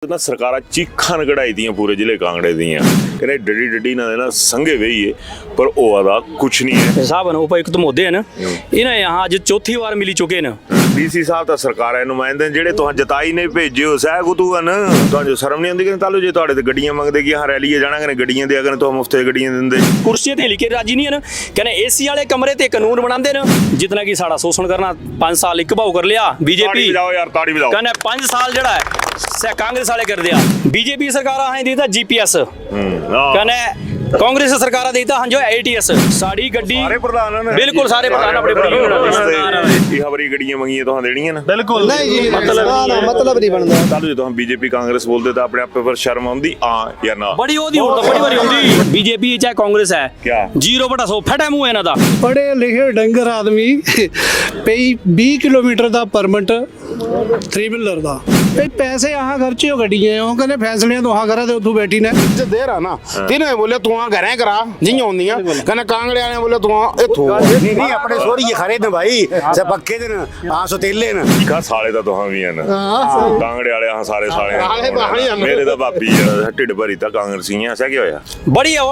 ना सरकारां चीखां कढ़ाई दियां पूरे जिले कांगड़े दियां कहने डडी डडी ना देना संगे वही पर ओदा कुछ नहीं है। साहब उपायुक्त महोदय न इन्हें यहाँ अज चौथी बार मिली चुके न। डीसी साहब ਤਾਂ ਸਰਕਾਰਾਂ ਨੁਮਾਇੰਦੇ ਜਿਹੜੇ ਤੁਹਾਂ ਜਤਾਈ ਨਹੀਂ ਭੇਜਿਓ ਸਹਿ ਗੁਤੂਨ ਤੁਹਾਨੂੰ ਸ਼ਰਮ ਨਹੀਂ ਆਉਂਦੀ ਕਿ ਤਾਲੂ ਜੇ ਤੁਹਾਡੇ ਤੇ ਗੱਡੀਆਂ ਮੰਗਦੇ ਕਿ ਹਾਂ ਰੈਲੀ ਜਾਣਾ ਕਿ ਗੱਡੀਆਂ ਦੇ ਅਗਰ ਤੁਹਾਂ ਮੁਫਤ ਗੱਡੀਆਂ ਦਿੰਦੇ कुर्सी ते लिखे राजी नहीं है ना कहने एसी वाले कमरे ते कानून बनाते न जितना कि साड़ा शोषण करना 5 साल एक भाव कर लिया बीजेपी यार ताड़ी बजाओ कहने 5 साल जड़ा है कांग्रेस वाले कर दिया बीजेपी सरकार है देता जीपीएस कहने कांग्रेस सरकार देता हाँ जो एटीएस साड़ी गड्डी ਸਾਰੇ ਪ੍ਰਧਾਨ ਨੇ बिल्कुल सारे प्रधान अपने ਇਹ ਹਵਰੀ ਗੱਡੀਆਂ ਮੰਗੀਆਂ ਤੁਹਾਂ ਦੇਣੀਆਂ ਨਾ बिल्कुल नहीं जी मतलब नहीं बनता। ਤਾਲੂ ਜੇ ਤੁਹਾਂ ਬੀਜੇਪੀ ਕਾਂਗਰਸ ਬੋਲਦੇ ਤਾਂ ਆਪਣੇ ਆਪੇ ਪਰ ਸ਼ਰਮ ਆਉਂਦੀ ਆ ਜਾਂ ਨਾ बड़ी होती हूं तो बड़ी बारी होती बीजेपी चाहे कांग्रेस है क्या? 0/100 फटा मुंह है ना दा पढ़े लिखे डंगर आदमी पई 20 किलोमीटर ਦਾ ਪਰਮਿਟ 3 ਵੀਲਰ ਦਾ ਪਈ ਪੈਸੇ ਆਹ ਖਰਚੇ ਹੋ ਗੱਡੀਆਂ ਉਹ ਕਹਿੰਦੇ ਫੈਸਲੇ ਤੋਂ ਆਹ ਕਰਾ ਤੇ ਉੱਥੋਂ ਬੈਠੀ ਨੇ ਦੇ ਰਾ ਨਾ ਤਿੰਨੇ ਬੋਲੇ ਤੂੰ ਆ ਘਰੇ ਕਰਾ ਜਿਹੀਆਂ ਹੁੰਦੀਆਂ ਕਹਿੰਦਾ ਕਾਂਗੜਿਆਂ ਨੇ ਬੋਲੇ ਤੂੰ ਇਥੋਂ नहीं अपने सोरी खरे न भाई से पक्के दिन आ सुतीले न ਕਾ ਸਾਲੇ ਤਾਂ ਤੁਹਾਂ ਵੀ ਹਨ ਕਾਂਗੜੇ ਵਾਲੇ ਹਾਂ ਸਾਰੇ ਸਾਲੇ ਸਾਲੇ ਤਾਂ ਹੀ ਹਨ। ਮੇਰੇ ਤਾਂ ਭਾਬੀ ਢਿੱਡ ਭਰੀ ਤਾਂ ਕਾਂਗਰਸੀਆਂ ਐਸਾ ਕੀ ਹੋਇਆ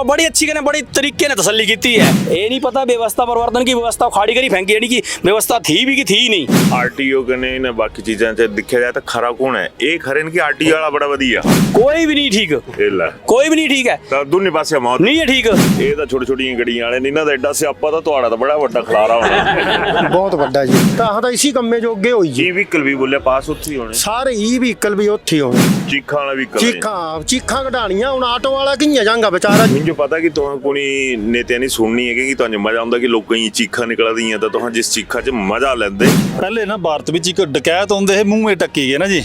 बड़ी अच्छी कहने बड़ी तरीके ने तसल्ली की है ये नहीं पता व्यवस्था परिवर्तन की व्यवस्था खाड़ी करी फेंकी यानी कि व्यवस्था थी भी कि थी नहीं ਆਰਟੀਓ ਕਨੇ ਨੇ ਬਾਕੀ ਚੀਜ਼ਾਂ ਤੇ ਦੇਖਿਆ ਜਾਏ ਤਾਂ ਖਰਾ ਕੌਣ ਹੈ ਇਹ ਖਰੇ ਨੇ ਕਿ ਆਰਟੀਓ ਵਾਲਾ ਬੜਾ ਵਧੀਆ कोई भी नहीं ठीक ਇਹ ਲੈ कोई भी नहीं ठीक है ਤਾਂ ਦੋਨੇ ਪਾਸੇ ਮੌਤ नहीं है ठीक ਇਹ ਤਾਂ ਛੋਟੀ ਛੋਟੀਆਂ ਗੱਡੀਆਂ ਵਾਲੇ ਨੇ ਇਹਨਾਂ ਦਾ ਐਡਾ ਸਿਆਪਾ ਤਾਂ ਤੁਹਾਡਾ ਤਾਂ ਬੜਾ ਵੱਡਾ ਖਲਾਰਾ ਹੋਣਾ बहुत बड़ा जी ਤਾਂ ਤਾਂ ਇਸੀ ਕੰਮੇ ਜੋਗੇ ਹੋਈ ਜੀ ਜੀ ਵਹੀਕਲ ਵੀ ਬੋਲਿਆ ਪਾਸ ਉੱਥੇ ਹੀ ਹੋਣੇ ਸਾਰੇ ਹੀ ਵਹੀਕਲ ਵੀ ਉੱਥੇ ਹੀ ਹੋਣੇ ਚੀਖਾਂ ਵਾਲਾ ਵਹੀਕਲ ਚੀਖਾਂ ਕਢਾਣੀਆਂ ਹੁਣ ਆਟੋ ਵਾਲਾ ਕਿੰਨੇ ਜਾਂਗਾ ਵਿਚਾਰਾ ਮੈਨੂੰ ਪਤਾ ਕਿ ਤੁਹਾਨੂੰ ਕੋਈ ਨੇਤਿਆਂ ਨਹੀਂ ਸੁਣਨੀ ਹੈ ਕਿ ਤੁਹਾਨੂੰ ਮਜ਼ਾ ਆਉਂਦਾ ਕਿ ਲੋਕਾਂ ਦੀ ਚੀਖਾਂ ਨਿਕਲਦੀਆਂ ਤਾਂ ਤੁਸੀਂ ਜਿਸ ਚੀਖਾਂ 'ਚ ਮਜ਼ਾ ਲੈਂਦੇ ਪਹਿਲੇ ਨਾ ਭਾਰਤ ਵਿੱਚ ਇੱਕ ਡਕੈਤ ਹੁੰਦੇ ਹੈ ਮੂੰਹੇ ਟੱਕੀ ਗਏ ਨਾ ਜੀ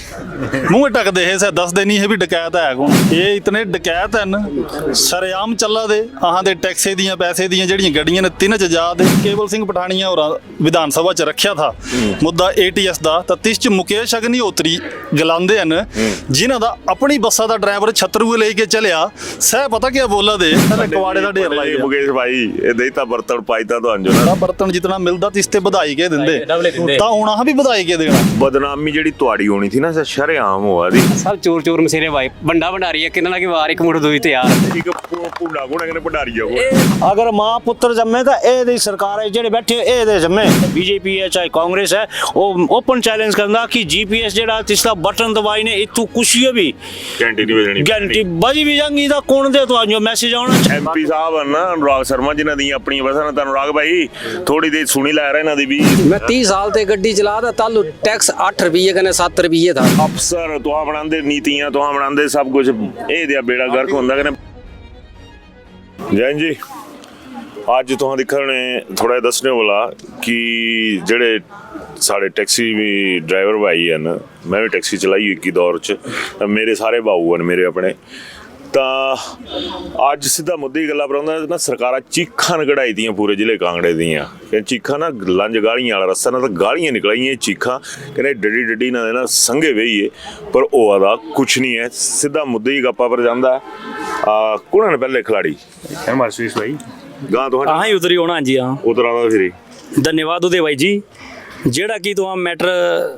ਮੂੰਹੇ ਟੱਕਦੇ ਹੈ ਸੇ ਦੱਸਦੇ ਨਹੀਂ ਹੈ ਵੀ ਡਕੈਤ ਹੈ ਕੌਣ ਇਹ ਇਤਨੇ ਡਕੈਤ ਹਨ ਸਰੇਆਮ ਚੱਲਾ ਦੇ ਆਹਾਂ ਦੇ ਟੈਕਸੇ ਦੀਆਂ ਪੈਸੇ ਦੀਆਂ ਜਿਹੜੀਆਂ ਗੱਡੀਆਂ ਨੇ ਤਿੰਨ ਚ ਜਾ ਦੇ ਕੇਵਲ ਸਿੰਘ ਪਠਾਣੀਆਂ ਔਰ ਵਿਧਾਨ ਸਭਾ ਚ ਰੱਖਿਆ ਥਾ ਮੁੱਦਾ ਏਟੀਐਸ ਦਾ ਤਾਂ 30 ਚ ਮੁਕੇਸ਼ ਅਗਨੀਹੋਤਰੀ ਗਲਾਉਂਦੇ ਹਨ ਜਿਨ੍ਹਾਂ ਦਾ ਆਪਣੀ ਬੱਸਾਂ ਦਾ ਡਰਾਈਵਰ ਛਤਰੂ ਲੈ ਕੇ ਚਲਿਆ ਸਹਿ ਪਤਾ ਕੀ ਬੋਲਾ ਦੇ ਕਵਾੜੇ ਦਾ ਢੇਰ ਲਾਈ ਮੁਕੇਸ਼ ਭਾਈ ਇਹ ਦੇ ਤਾਂ ਬਰਤਨ ਪਾਈ ਤਾਂ ਤੁਹਾਨੂੰ ਜੋ ਨਾ ਬਰਤਨ ਜਿਤਨਾ ਮਿਲਦਾ ਤਿਸ ਤੇ ਵਧਾਈ ਕੇ ਦਿੰਦੇ ਤਾਂ ਹੁਣ ਆਹ ਵੀ ਵਧਾਈ ਕੇ ਦੇਣਾ ਬਦਨਾਮੀ ਜਿਹੜੀ ਤੁਹਾਡੀ ਹੋਣੀ ਸੀ ਨਾ ਸ਼ਰੇਆਮ ਹੋਆ ਦੀ सब चोर चोर मसेरे भाई बंडा भंडारी है कितना की वार एक मुड़ दुई ते यार ਠੀਕ ਪੁੱਡਾ ਗੁਣਾ ਕਹਿੰਦੇ ਭੰਡਾਰੀ ਆ अगर मां पुत्र जम्मे तो ये सरकार है जेडे बैठे ये जम्मे बीजेपी है चाहे कांग्रेस है वो ओपन चैलेंज करना कि जीपीएस जेड़ा तिसका बटन दबाई ने इतू कुछ भी ਕੈਂਟੀਨ ਵੀ ਦੇਣੀ गारंटी बजी भी जाएंगी तो कौन दे तो जो मैसेज आना ਐਮਪੀ ਸਾਹਿਬ ਹਨ ਨਾ ਅਨੁਰਾਗ ਸ਼ਰਮਾ ਜਿਨ੍ਹਾਂ ਦੀਆਂ ਆਪਣੀਆਂ ਬੱਸਾਂ ਨੇ ਤਾਂ ਅਨੁਰਾਗ ਭਾਈ ਥੋੜੀ ਦੇਰ ਸੁਣੀ ਲੈ ਰਹੇ ਇਹਨਾਂ ਦੀ ਵੀ मैं 30 साल ते गड्डी चला था तालू टैक्स 8 रुपये कने 7 रुपये था ਅਫਸਰ ਤੁਹਾਂ ਬਣਾਉਂਦੇ ਨੀਤੀਆਂ ਤੁਹਾਂ ਬਣਾਉਂਦੇ ਸਭ ਕੁਝ ਇਹ ਦਿਆ ਬੇੜਾ ਗਰਕ ਹੁੰਦਾ ਕਿ ਜੈਨ ਜੀ ਅੱਜ ਤੁਹਾਂ ਦਿਖਣੇ ਥੋੜਾ ਦੱਸਣੇ ਵਾਲਾ ਕਿ ਜਿਹੜੇ ਸਾਡੇ ਟੈਕਸੀ ਵੀ ਡਰਾਈਵਰ ਭਾਈ ਹਨ ਮੈਂ ਵੀ ਟੈਕਸੀ ਚਲਾਈ ਇੱਕ ਦੌਰ 'ਚ ਤਾਂ ਮੇਰੇ ਸਾਰੇ ਬਾਊ ਹਨ ਮੇਰੇ ਆਪਣੇ ਤਾਂ ਅੱਜ ਸਿੱਧਾ ਮੁੱਦੇ ਦੀ ਗੱਲਾਂ ਪਰਾਉਂਦਾ ਨਾ ਸਰਕਾਰਾਂ ਚੀਖਾਂ ਕਢਾਈ ਦੀਆਂ ਪੂਰੇ ਜ਼ਿਲ੍ਹੇ ਕਾਂਗੜੇ ਦੀਆਂ ਕਿ ਚੀਖਾਂ ਨਾ ਲੰਜ ਗਾਲੀਆਂ ਵਾਲਾ ਰਸਤਾ ਨਾ ਤਾਂ ਗਾਲੀਆਂ ਨਿਕਲਾਈਆਂ ਚੀਖਾਂ ਕਹਿੰਦੇ ਡੱਡੀ ਡੱਡੀ ਨਾ ਦੇਣਾ ਸੰਗੇ ਵਹੀਏ ਪਰ ਉਹ ਦਾ ਕੁਛ ਨਹੀਂ ਹੈ ਸਿੱਧਾ ਮੁੱਦੇ ਦੀ ਗੱਪਾਂ ਪਰ ਜਾਂਦਾ ਕੋਣ ਨੇ ਪਹਿਲੇ ਖਿਲਾੜੀ ਹਰਮਨਪ੍ਰੀਤ ਭਾਈ ਗਾਂ ਤੋਂ हाँ ही उधर ही होना जी हाँ ਉਤਰਾ ਦਾ ਫਿਰ धन्यवाद उदय भाई जी ਜਿਹੜਾ ਕਿ ਤੁਹਾਂ ਮੈਟਰ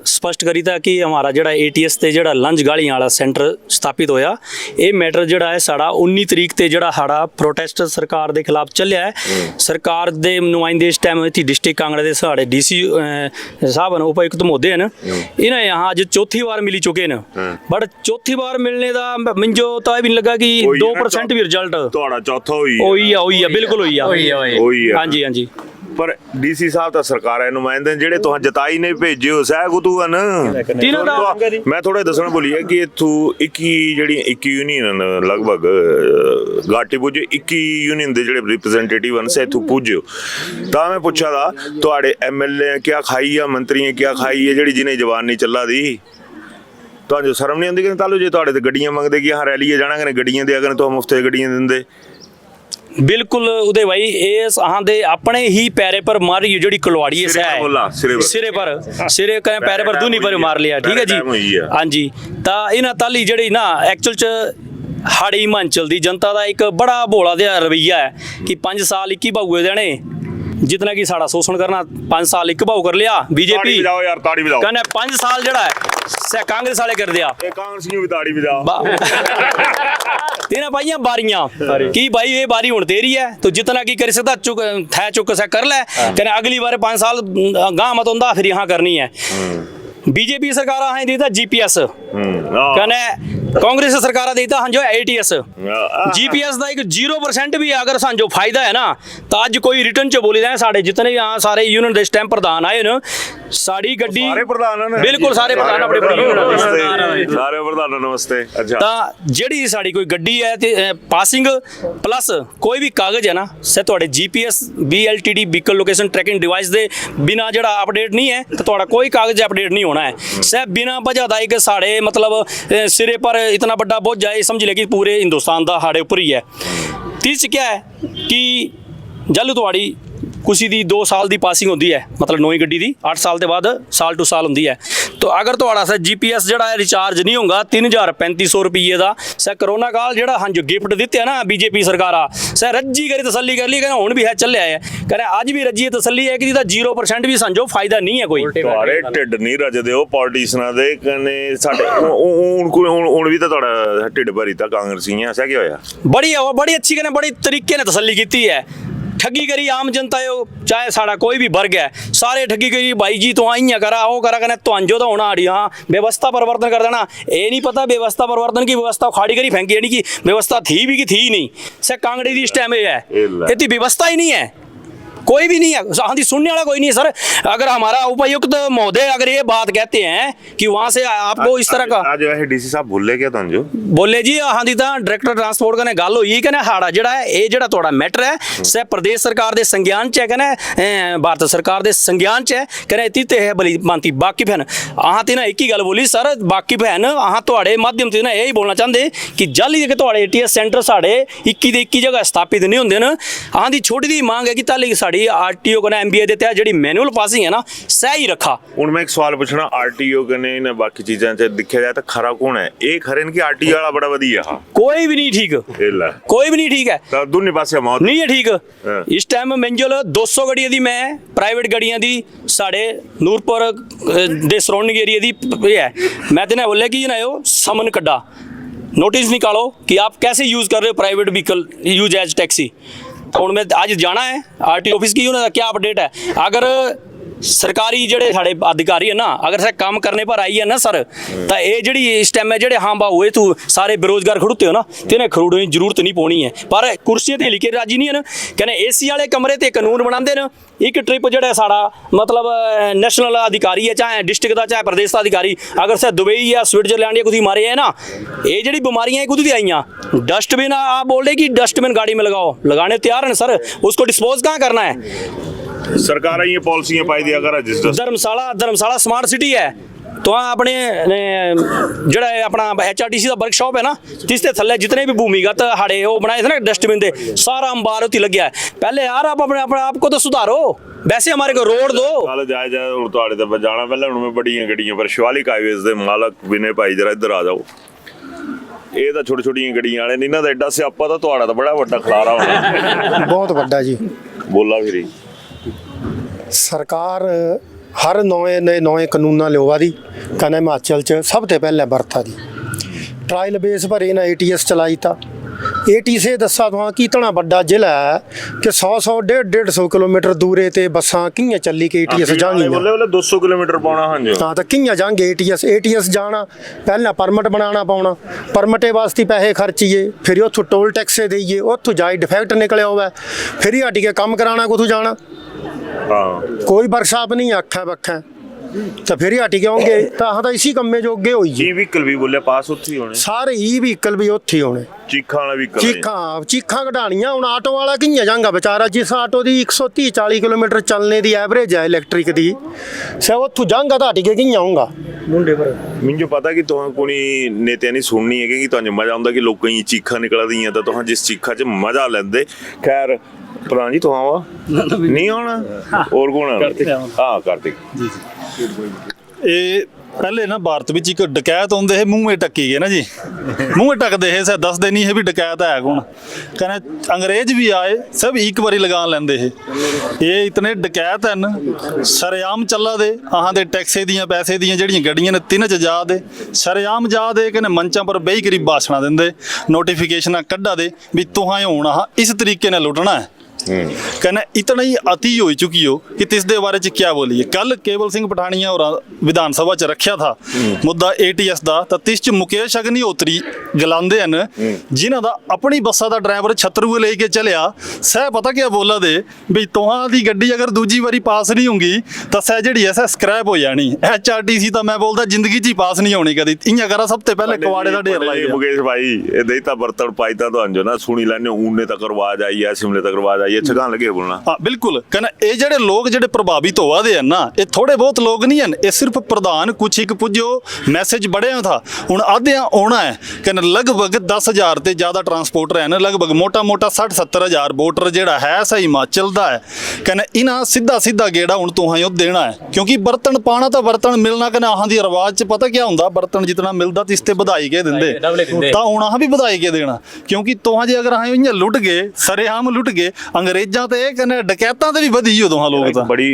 ਸਪਸ਼ਟ ਕਰੀ ਤਾ ਕਿ ਹਮਾਰਾ ਜਿਹੜਾ ਏਟੀਐਸ ਤੇ ਜਿਹੜਾ ਲੰਜ ਗਾਲੀਆਂ ਵਾਲਾ ਸੈਂਟਰ ਸਥਾਪਿਤ ਹੋਇਆ ਇਹ ਮੈਟਰ ਜਿਹੜਾ ਹੈ ਸਾਡਾ 19 ਤਰੀਕ ਤੇ ਜਿਹੜਾ ਸਾਡਾ ਪ੍ਰੋਟੈਸਟ ਸਰਕਾਰ ਦੇ ਖਿਲਾਫ ਚੱਲਿਆ ਹੈ ਸਰਕਾਰ ਦੇ ਨੁਮਾਇੰਦੇ ਇਸ ਟਾਈਮ ਇੱਥੇ ਡਿਸਟ੍ਰਿਕਟ ਕਾਂਗੜੇ ਦੇ ਸਾਡੇ ਡੀਸੀ ਸਾਹਿਬ ਹਨ ਉਪਯੁਕਤ ਮਹੋਦय ਹਨ ਇਹਨਾਂ यहाँ ਅੱਜ ਚੌਥੀ ਵਾਰ ਮਿਲੀ ਚੁੱਕੇ ਨੇ ਬਟ ਚੌਥੀ ਵਾਰ ਮਿਲਣੇ ਦਾ ਮੈਨੂੰ ਤਾਂ ਇਹ ਵੀ ਨਹੀਂ ਲੱਗਾ ਕਿ 2% ਵੀ ਰਿਜ਼ਲਟ ਤੁਹਾਡਾ ਚੌਥਾ ਹੋਈ ਆ ਬਿਲਕੁਲ ਹੋਈ ਆ ਹਾਂਜੀ ਹਾਂਜੀ ਪਰ ਡੀਸੀ ਸਾਹਿਬ ਤਾਂ ਸਰਕਾਰਾਂ ਨੁਮਾਇੰਦੇ ਜਿਹੜੇ ਤੁਹਾਂ ਜਤਾਈ ਨਹੀਂ ਭੇਜਿਓ ਸਹਿ ਗੁਤੂਨ ਮੈਂ ਥੋੜਾ ਦੱਸਣ ਬੋਲੀਏ ਕਿ ਇਥੋਂ 21 ਜਿਹੜੀ 21 ਯੂਨੀਅਨ ਲਗਭਗ ਗਾਟੀ ਪੁੱਜੇ 21 ਯੂਨੀਅਨ ਦੇ ਜਿਹੜੇ ਰਿਪਰੈਜ਼ੈਂਟੇਟਿਵ ਹਨ ਸੇ ਇਥੋਂ ਪੁੱਜਿਓ ਤਾਂ ਮੈਂ ਪੁੱਛਿਆ ਦਾ ਤੁਹਾਡੇ ਐਮਐਲਏ ਕਿਆ ਖਾਈ ਆ ਮੰਤਰੀਆਂ ਕਿਆ ਖਾਈ ਹੈ ਜਿਹੜੀ ਜਿਹਨੇ ਜਵਾਨ ਨਹੀਂ ਚੱਲਾ ਦੀ ਤੁਹਾਨੂੰ ਸ਼ਰਮ ਨਹੀਂ ਆਉਂਦੀ ਕਿ ਤਾਲੂ ਜੇ ਤੁਹਾਡੇ ਤੇ ਗੱਡੀਆਂ ਮੰਗਦੇ ਕਿ ਹਾਂ ਰੈਲੀ ਜਾਣਾ ਕਿ ਗੱਡੀਆਂ ਦੇ ਅਗਰ ਤੁਹਾਂ ਮੁਫਤ ਗੱਡੀਆਂ ਦਿੰਦੇ बिल्कुल उदय भाई इस हाँ दे अपने ही पैरे पर मारी ਜਿਹੜੀ ਕਲਵਾੜੀ ਹੈ ਸਿਰੇ ਕਹੇ ਪੈਰੇ ਪਰ ਦੂਨੀ ਪਰ ਮਾਰ ਲਿਆ ਠੀਕ ਹੈ ਜੀ ਹਾਂਜੀ ਤਾਂ ਇਹਨਾਂ ਤਾਲੀ ਜਿਹੜੀ ਨਾ ਐਕਚੁਅਲ ਚ ਹਾੜੀ ਹਿਮਾਚਲ ਦੀ ਜਨਤਾ ਦਾ ਇੱਕ ਬੜਾ ਭੋਲਾ ਜਿਹਾ ਰਵਈਆ ਹੈ ਕਿ 5 ਸਾਲ 21 ਭਾਊਏ ਦੇਣੇ जितना कि साड़ा शोषण करना 5 साल एक भाव कर लिया ताड़ी बीजेपी बजाओ यार, ताड़ी बजाओ। कहने 5 साल जड़ा है से कांग्रेस वाले कर दिया ਇਹ ਕਾਂਗਰਸ ਨੂੰ ਵੀ ਤਾੜੀ ਵਜਾਓ। तेना पाइया बारियां कि भाई ये बारी हुण तेरी है तो जितना की कर सकता चुक थे चुक से कर ले कहने अगली बार 5 साल गांव मत होंदा फिर यहाँ करनी है बीजेपी सरकार हाँ देता जीपीएस कहने कांग्रेस सरकार देता हाँ जो एटीएस जीपीएस का एक 0% भी अगर सान जो फायदा है ना तो अज कोई रिटर्न च बोली जाए साढ़े जितने यहाँ सारे यूनियन के टाइम प्रधान आए न साड़ी गड्डी ਸਾਰੇ ਪ੍ਰਧਾਨਾਂ ਨੇ बिल्कुल सारे प्रधान अपने अपने यूनियन ਨਮਸਤੇ, ਸਾਰੇ ਪ੍ਰਧਾਨਾਂ ਨਮਸਤੇ। ਅੱਛਾ ਤਾਂ ਜਿਹੜੀ ਸਾਡੀ ਕੋਈ ਗੱਡੀ ਹੈ ਤੇ ਪਾਸਿੰਗ ਪਲੱਸ ਕੋਈ ਵੀ ਕਾਗਜ਼ ਹੈ ਨਾ ਸੇ ਤੁਹਾਡੇ GPS BLTD vehicle location tracking device ਦੇ ਬਿਨਾ ਜਿਹੜਾ ਅਪਡੇਟ ਨਹੀਂ ਹੈ ਤੇ ਤੁਹਾਡਾ ਕੋਈ ਕਾਗਜ਼ ਅਪਡੇਟ ਨਹੀਂ ਹੋਣਾ ਹੈ ਸੇ ਬਿਨਾ ਵਜ੍ਹਾ ਦਾ ਇੱਕ ਸਾਡੇ ਮਤਲਬ ਸਿਰੇ ਪਰ ਇਤਨਾ ਵੱਡਾ ਬੋਝ ਜਾਏ ਸਮਝ ਲੈ ਕਿ ਪੂਰੇ ਹਿੰਦੁਸਤਾਨ ਦਾ ਸਾਡੇ ਉੱਪਰ ਹੀ ਹੈ ਤੀਜ ਕੀ ਹੈ ਕਿ ਜਲ ਤੁਹਾਡੀ कुसी दी 2 साल ਦੀ ਪਾਸਿੰਗ ਹੁੰਦੀ ਹੈ ਮਤਲਬ ਨਵੀਂ ਗੱਡੀ ਦੀ 8 ਸਾਲ ਦੇ ਬਾਅਦ ਸਾਲ ਟੂ ਸਾਲ ਹੁੰਦੀ ਹੈ तो अगर ਤੁਹਾਡਾ सा जीपीएस ਜਿਹੜਾ ਹੈ ਰਿਚਾਰਜ ਨਹੀਂ ਹੋਗਾ 3500 ਰੁਪਏ ਦਾ ਸੇ ਕਰੋਨਾ ਕਾਲ ਜਿਹੜਾ ਹਾਂ ਜੋ ਗਿਫਟ ਦਿੱਤੇ ਨਾ ਬੀਜੇਪੀ ਸਰਕਾਰਾਂ ਸੇ ਰੱਜੀ ਕਰੀ ਤਸੱਲੀ ਕਰ ਲਈ ਕਹਿੰਦਾ ਹੁਣ ਵੀ ਹੈ ਚੱਲਿਆ ਹੈ ਕਹਿੰਦਾ ਅੱਜ ਵੀ ਰੱਜੀ ਤਸੱਲੀ ਹੈ ਕਿ ਜਿਹਦਾ 0% ਵੀ ਸੰਜੋ ਫਾਇਦਾ ਨਹੀਂ ਹੈ ਕੋਈ ਤੁਹਾਡੇ ਢਿੱਡ ਨਹੀਂ ਰੱਜਦੇ ਉਹ ਪੋਲੀਟੀਸ਼ਨਾਂ ਦੇ ਕਹਿੰਦੇ ਸਾਡੇ ਹੁਣ ਵੀ ਤਾਂ ਤੁਹਾਡਾ ਢਿੱਡ ਭਰੀ ਤਾਂ ਕਾਂਗਰਸੀਆਂ ਐਸਾ ਕੀ ਹੋਇਆ बड़ी अच्छी कहने बड़ी तरीके ने तसल्ली की है ठगी करी आम जनता हो चाहे साड़ा कोई भी वर्ग है सारे ठगी करी भाई जी तो इं करा वो करा कहने तो अंजो तो होना आड़ी हाँ व्यवस्था परिवर्तन कर देना ये नहीं पता व्यवस्था परिवर्तन की व्यवस्था खाड़ी करी फेंकी यानी कि व्यवस्था थी भी कि थी नहीं से कांगड़े की इस टाइम है इतनी व्यवस्था ही नहीं है कोई भी नहीं है हाँ जी सुनने वाला कोई नहीं है सर अगर हमारा उपायुक्त महोदय अगर ये बात कहते हैं कि वहाँ से आपको इस तरह का आज वैसे डीसी साहब भूले क्या तुम जो बोले जी हाँ जी ਤਾਂ ਡਾਇਰੈਕਟਰ ਟਰਾਂਸਪੋਰਟ ਕਨੇ ਗੱਲ ਹੋਈ ਕਹਿੰਦਾ ਸਾਡਾ ਜਿਹੜਾ ਹੈ ਇਹ ਜਿਹੜਾ ਤੁਹਾਡਾ ਮੈਟਰ ਹੈ ਸੇ ਪ੍ਰਦੇਸ਼ ਸਰਕਾਰ ਦੇ ਸੰਗਿਆਨ ਚ ਹੈ ਕਹਿੰਦਾ ਭਾਰਤ ਸਰਕਾਰ ਦੇ ਸੰਗਿਆਨ ਚ ਹੈ ਕਹਿੰਦਾ ਇਤੀ ਤੇ ਹੈ ਬਲੀ ਮੰਤੀ ਬਾਕੀ ਭੈਣ ਆਹਾਂ ਤੇ ਨਾ ਇੱਕ ਹੀ ਗੱਲ ਬੋਲੀ ਸਰ ਬਾਕੀ ਭੈਣ ਆਹਾਂ ਤੁਹਾਡੇ ਮਾਧਿਅਮ ਤੇ ਨਾ ਇਹ ਹੀ ਬੋਲਣਾ ਚਾਹੁੰਦੇ ਕਿ ਜਲਦੀ ਕਿ ਤੁਹਾਡੇ ਏਟੀਐਸ ਸੈਂਟਰ ਸਾਡੇ 21 ਦੇ 21 ਜਗ੍ਹਾ ਸਥਾਪਿਤ ਨਹੀਂ ਹੁੰਦੇ ਨੇ ਆਹਾਂ ਦੀ ਛੋਟੀ ਦੀ ਮੰਗ ਹੈ ਕਿ ਤਾਲੀ ਸਾਡੀ ਆਰਟੀਓ ਕਨੇ ਐਮਬੀਏ ਦੇ ਤਹਿਤ ਜਿਹੜੀ ਮੈਨੂਅਲ ਪਾਸਿੰਗ ਹੈ ਨਾ ਸਹੀ ਰੱਖਾ ਹੁਣ ਮੈਂ ਇੱਕ ਸਵਾਲ ਪੁੱਛਣਾ ਆਰਟੀਓ ਕਨੇ ਨਾ ਬਾਕੀ ਚੀਜ਼ਾਂ ਚ ਦੇਖਿਆ ਜਾਏ ਤਾਂ ਖਰਾ ਕੌਣ ਹੈ ਇਹ ਖਰੇ ਨੇ ਕਿ ਆਰਟੀਓ ਵਾਲਾ ਬੜਾ ਵਧੀਆ ਹਾਂ कोई भी नहीं ठीक कोई भी नहीं ठीक है ਤਾਂ ਦੋਨੇ ਪਾਸੇ ਮੌਤ नहीं है ठीक इस टाइम मंजुल 200 गड्डियां दी मैं प्राइवेट गड्डियां दी साढ़े नूरपुर दे सराउंडिंग एरिया दी ये है मैं तेने बोलिया कि ना यो समन कड्डा नोटिस निकालो कि आप कैसे यूज़ कर रहे हो private vehicle use as taxi और मैं आज जाना है आरटी ऑफिस की उन्होंने क्या अपडेट है अगर सरकारी ਜਿਹੜੇ ਸਾਡੇ ਅਧਿਕਾਰੀ ਹੈ ਨਾ ਅਗਰ ਸੇ ਕੰਮ ਕਰਨੇ ਪਰ ਆਈ ਹੈ ਨਾ ਸਰ ਤਾਂ ਇਹ ਜਿਹੜੀ ਇਸ ਟਾਈਮ ਹੈ ਜਿਹੜੇ ਹਾਂ ਬਾ ਹੋਏ ਤੂੰ ਸਾਰੇ ਬੇਰੋਜ਼ਗਾਰ ਖੜੂਤੇ ਹੋ ਨਾ ਤੇਨੇ ਖੜੂੜਨ ਦੀ ਜ਼ਰੂਰਤ ਨਹੀਂ ਪਾਉਣੀ ਹੈ ਪਰ ਕੁਰਸੀਆਂ ਤੇ ਲਿਖੇ ਰਾਜੀ ਨਹੀਂ ਹਨ ਕਹਿੰਦੇ ਏਸੀ ਵਾਲੇ ਕਮਰੇ ਤੇ ਕਾਨੂੰਨ ਬਣਾਉਂਦੇ ਨੇ ਇੱਕ ਟ੍ਰਿਪ ਜਿਹੜਾ ਸਾਡਾ ਮਤਲਬ ਨੈਸ਼ਨਲ ਅਧਿਕਾਰੀ ਹੈ ਚਾਹੇ ਡਿਸਟ੍ਰਿਕਟ ਦਾ ਚਾਹੇ ਪ੍ਰਦੇਸ਼ ਦਾ ਅਧਿਕਾਰੀ ਅਗਰ ਸੇ ਦੁਬਈ ਜਾਂ स्विट्जरलैंड या कुछ मारे है ना ये जड़ी बीमारियां खुद दी आईयां डस्टबिन आप बोल रहे कि डस्टबिन गाड़ी में लगाओ लगाने तैयार हैं सर उसको डिस्पोज कहाँ करना है ਸਰਕਾਰਾਂ ਇਹ ਪਾਲਿਸੀਆਂ ਪਾਈ ਦਿਆ ਕਰ ਰਜਿਸਟਰ धर्मशाला स्मार्ट सिटी है तो अपने जड़ा अपना HRTC का वर्कशॉप है ना जिसके थल्ले जितने भी भूमिगत हाड़े वो बनाए थे ना डस्टबिन दे सारा अंबार होती लग गया है पहले यार आप अपने आप को तो सुधारो वैसे हमारे को रोड दो ਕੱਲ ਜਾਇ ਹੁਣ ਤੁਹਾਡੇ ਤੇ ਜਾਣਾ ਪਹਿਲਾਂ ਹੁਣ ਮੈਂ ਬੜੀਆਂ ਗੱਡੀਆਂ ਪਰ ਸ਼ਿਵਾਲਿਕ ਹਾਈਵੇਜ਼ ਦੇ ਮਾਲਕ ਵਿਨੇ ਭਾਈ ਜਰਾ ਇੱਧਰ ਆ ਜਾਓ ਇਹ ਤਾਂ ਛੋਟੀ ਛੋਟੀਆਂ ਗੱਡੀਆਂ ਵਾਲੇ ਨੇ ਇਹਨਾਂ ਦਾ ਐਡਾ ਸਿਆਪਾ ਤਾਂ ਤੁਹਾਡਾ ਤਾਂ ਬੜਾ ਵੱਡਾ ਖਲਾਰਾ ਹੋਣਾ ਬਹੁਤ ਵੱਡਾ ਜੀ ਬੋਲਾ ਫਿਰੀ ਸਰਕਾਰ ਹਰ ਨਵੇਂ ਕਾਨੂੰਨਾਂ ਲਿਓਵਾ ਦੀ ਕਹਿੰਦਾ ਹਿਮਾਚਲ 'ਚ ਸਭ ਤੋਂ ਪਹਿਲਾਂ ਵਰਤਾ ਦੀ ਟ੍ਰਾਇਲ ਬੇਸ ਪਰ ਇਹਨਾਂ ATS ਚਲਾਈ ਤਾਂ ATC ਦੱਸਾ ਤੁਹਾਂ ਕਿ ਇਤਨਾ ਵੱਡਾ ਜ਼ਿਲ੍ਹਾ ਹੈ ਕਿ 100 150 ਕਿਲੋਮੀਟਰ ਦੂਰੇ ਤੇ ਬੱਸਾਂ ਕਿੰਨੀਆਂ ਚੱਲੀ ਕਿ ATS ਜਾਣਗੀਆਂ ਬੋਲੇ 200 ਕਿਲੋਮੀਟਰ ਪਾਉਣਾ ਹਾਂ ਜੀ ਤਾਂ ਕਿੰਨੀਆਂ ਜਾਣਗੇ ATS ਜਾਣਾ ਪਹਿਲਾਂ ਪਰਮਿਟ ਬਣਾਉਣਾ ਪਾਉਣਾ ਪਰਮਿਟੇ ਵਾਸਤੇ ਪੈਸੇ ਖਰਚੀਏ ਫਿਰ ਉੱਥੋਂ ਟੋਲ ਟੈਕਸੇ ਦੇਈਏ ਉੱਥੋਂ ਜਾਈ ਡਿਫੈਕਟ ਨਿਕਲਿਆ ਹੋਵੇ ਫਿਰ ਹੀ ਹਟ ਕੇ ਕੰਮ ਕਰਾਉਣਾ ਕਿੱਥੋਂ ਜਾਣਾ ਹਾਂ ਕੋਈ ਵਰਕਸ਼ਾਪ ਨਹੀਂ ਆਖਾਂ ਬੱਖਾਂ ਤਾਂ ਫਿਰ ਹੀ ਹਟ ਕੇ ਆਉਂਗੇ ਤਾਂ ਹਾਂ ਤਾਂ ਇਸੀ ਕੰਮੇ ਜੋਗੇ ਹੋਈ ਜੀ ਵਹੀਕਲ ਵੀ ਬੋਲੇ ਪਾਸ ਉੱਥੇ ਹੀ ਹੋਣੇ ਸਾਰੇ ਹੀ ਵਹੀਕਲ ਵੀ ਉੱਥੇ ਹੀ ਹੋਣੇ ਚੀਖਾਂ ਵਾਲਾ ਵਹੀਕਲ ਚੀਖਾਂ ਕਢਾਣੀਆਂ ਹੁਣ ਆਟੋ ਵਾਲਾ ਕਿੰਨਾ ਜਾਂਗਾ ਵਿਚਾਰਾ ਜਿਸ ਆਟੋ ਦੀ 130 40 ਕਿਲੋਮੀਟਰ ਚੱਲਣੇ ਦੀ ਐਵਰੇਜ ਹੈ ਇਲੈਕਟ੍ਰਿਕ ਦੀ ਸੇ ਉੱਥੋਂ ਜਾਂਗਾ ਤਾਂ ਹਟ ਕੇ ਕਿੰਨਾ ਆਉਂਗਾ ਮੁੰਡੇ ਪਰ ਮੈਨੂੰ ਪਤਾ ਕਿ ਤੁਹਾਨੂੰ ਕੋਈ ਨੇਤਿਆਂ ਨਹੀਂ ਸੁਣਨੀ ਹੈ ਕਿ ਤੁਹਾਨੂੰ ਮਜ਼ਾ ਆਉਂਦਾ ਕਿ ਲੋਕਾਂ ਦੀ ਚੀਖਾਂ ਨਿਕਲਦੀਆਂ ਤਾਂ ਤੁਹਾਨੂੰ ਜਿਸ ਚੀਖਾਂ 'ਚ ਮਜ਼ਾ ਲੈਂਦੇ ਖੈਰ ਪ੍ਰਧਾਨ ਜੀ ਤੋਂ ਆਵਾ ਨਹੀਂ ਆਉਣਾ ਹੋਰ ਕੋਣ ਹਾਂ ਕਾਰਤਿਕ ਇਹ ਪਹਿਲੇ ਨਾ ਭਾਰਤ ਵਿੱਚ ਇੱਕ ਡਕੈਤ ਹੁੰਦੇ ਹੈ ਮੂੰਹੇ ਟੱਕੀ ਗਏ ਨਾ ਜੀ ਮੂੰਹੇ ਟੱਕਦੇ ਹੈ ਸੇ ਦੱਸਦੇ ਨਹੀਂ ਹੈ ਵੀ ਡਕੈਤ ਹੈ ਕੌਣ ਕਹਿੰਦੇ ਅੰਗਰੇਜ਼ ਵੀ ਆਏ ਸਭ ਇੱਕ ਵਾਰੀ ਲਗਾਨ ਲੈਂਦੇ ਹੈ ਇਹ ਇਤਨੇ ਡਕੈਤ ਹਨ ਸਰੇਆਮ ਚੱਲਾ ਦੇ ਆਹਾਂ ਦੇ ਟੈਕਸੇ ਦੀਆਂ ਪੈਸੇ ਦੀਆਂ ਜਿਹੜੀਆਂ ਗੱਡੀਆਂ ਨੇ ਤਿੰਨ ਚ ਜਾ ਦੇ ਸਰੇਆਮ ਜਾ ਦੇ ਕਹਿੰਦੇ ਮੰਚਾਂ ਪਰ ਬਈ ਕਰੀ ਭਾਸ਼ਣਾ ਦਿੰਦੇ ਨੋਟੀਫਿਕੇਸ਼ਨਾਂ ਕੱਢਾ ਦੇ ਵੀ ਤੁਹਾਂ ਹੁਣ ਆਹ ਇਸ ਤਰੀਕੇ ਨਾਲ ਲੁੱਟਣਾ ਹੈ कहना इतना ही अति हो चुकी हो कि इसके बारे च क्या बोलिए कल केवल सिंह पठानिया और विधान सभा च रखा था मुद्दा ATS का तो तिस च मुकेश अग्निहोत्री गलांदे हैं जिन्हों का अपनी बसा का ड्राइवर छतरू लेके चलिया सह पता क्या बोला दे भी तुहां दी गड्डी अगर दूजी बारी पास नहीं होगी तो सह जी सह स्क्रैप हो जानी HRTC तो मैं बोलता जिंदगी च ही पास नहीं होनी कभी इं करा सब तो पहले कवाड़े का ढेर लाई मुकेश भाई ये तो बर्तन पाई तो जो ना सुनी लैने ऊने तक आवाज आई है शिमले तक आवाज आई है छगान लगे बोलना हाँ बिल्कुल कहना ये ਜਿਹੜੇ ਲੋਕ ਜਿਹੜੇ ਪ੍ਰਭਾਵਿਤ ਹੋਆ ਦੇ ਹਨ ਨਾ ਇਹ ਥੋੜੇ ਬਹੁਤ ਲੋਕ ਨਹੀਂ ਹਨ ਇਹ ਸਿਰਫ ਪ੍ਰਧਾਨ ਕੁਛ ਇੱਕ ਪੁੱਜੋ ਮੈਸੇਜ ਬੜਿਆ ਥਾ ਹੁਣ ਆਧਿਆਂ ਆਉਣਾ ਹੈ ਕਹਿੰਦਾ ਲਗਭਗ 10000 ਤੇ ਜ਼ਿਆਦਾ ਟਰਾਂਸਪੋਰਟਰ ਹਨ ਲਗਭਗ ਮੋਟਾ 60-70000 ਵੋਟਰ ਜਿਹੜਾ ਹੈ ਸਾ ਹਿਮਾਚਲ ਦਾ ਹੈ ਕਹਿੰਦਾ ਇਹਨਾਂ ਸਿੱਧਾ ਗੇੜਾ ਹੁਣ ਤੁਹਾਂ ਉਹ ਦੇਣਾ ਹੈ ਕਿਉਂਕਿ ਬਰਤਨ ਪਾਣਾ ਤਾਂ ਬਰਤਨ ਮਿਲਣਾ ਕਹਿੰਦਾ ਆਹਾਂ ਦੀ ਰਿਵਾਜ ਚ ਪਤਾ ਕੀ ਹੁੰਦਾ ਬਰਤਨ ਜਿਤਨਾ ਮਿਲਦਾ ਤੇ ਇਸ ਤੇ ਵਧਾਈ ਕੇ ਦਿੰਦੇ ਤਾਂ ਹੁਣ ਆਹ ਵੀ ਵਧਾਈ ਕੇ ਦੇਣਾ ਕਿਉਂਕਿ ਤੁਹਾਂ ਜੇ ਅਗਰ ਆਹ ਇੰਜ ਲੁੱਟ ਗਏ ਸਰੇਆਮ ਲੁੱਟ ਗਏ ਅੰਗਰੇਜ਼ਾਂ ਤੇ ਇਹ ਕਹਿੰਦੇ ਡਕੈਤਾਂ ਤੇ ਵੀ ਵਧੀ ਉਦੋਂ ਹਾਂ ਲੋਕ ਤਾਂ ਬੜੀ